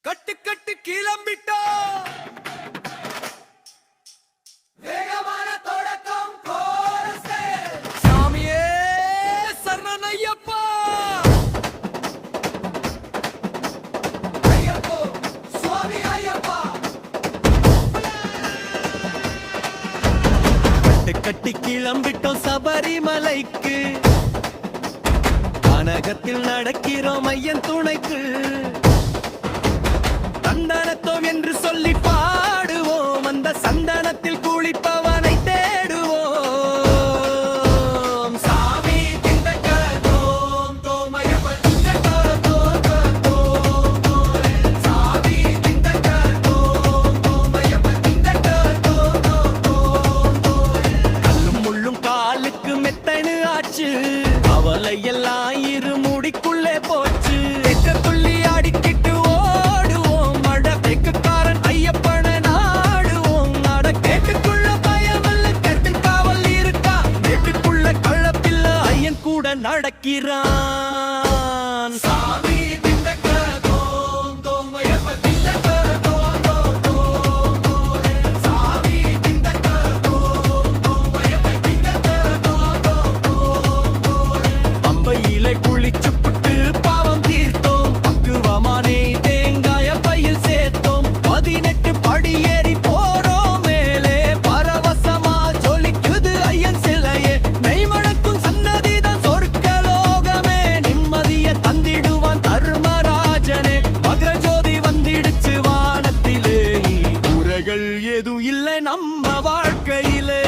கட்டு கட்டு கிளம்பிட்டோ வேகமான தொடக்கம் கோரசே சாமியே சரணனையப்பா ஐயப்போ சுவாமி ஐயப்பா கட்டு கட்டி கிளம்பிட்டோம் சபரிமலைக்கு கனகத்தில் நடக்கிறோம் ஐயன் துணைக்கு சந்தனத்தோம் என்று சொல்லி பாடுவோம் அந்த சந்தனத்தில் குளிப்பவனை தேடுவோம் சாமி திண்டக்கோம் தோமையப்பன் திண்டக்கோம் சாமி திண்டக்கோம் தோமையப்பன் திண்டக்கோம் கல்லும் முள்ளும் காலுக்கு மெத்தனு ஆச்சு அவளை எல்லாம் இரு முடிக்குள்ளே போச்சு துள்ளி அடிக்கிட்டு ஓடுவோம் மழ தேக்குக்காரன் ஐயப்பனை நாடுவோம் நட கேட்டுக்குள்ள பயமல்ல கட்டில் காவல் இருக்கா கேட்டுக்குள்ள கள்ளப்பில்ல ஐயன் கூட நடக்கிறான் சாமி திண்டக்கோம் தோமையப்பன் திண்டக்கோம் சாமி திண்டக்கோம் தோமையப்பன் திண்டக்கோம் பம்பையிலே குளிச்சு புட்டு பாவம் தீர்த்தோம் பக்குவமானே தேங்காய பையில் சேர்த்தோம் 18 படி ஏறி போறோம் மேலே பரவசமா ஜொலிக்குது ஐயன் சிலையே மெய்மணக்கும் சன்னதிதான் சொர்க்கலோகமே நிம்மதிய தந்திடுவான் தர்மராஜனே மகரஜோதி வந்திடுச்சு வானத்திலே குறைகள் எதுவும் இல்லை நம்ம வாழ்க்கையிலே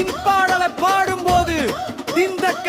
இப்பாடலை பாடும்போது திண்டக்க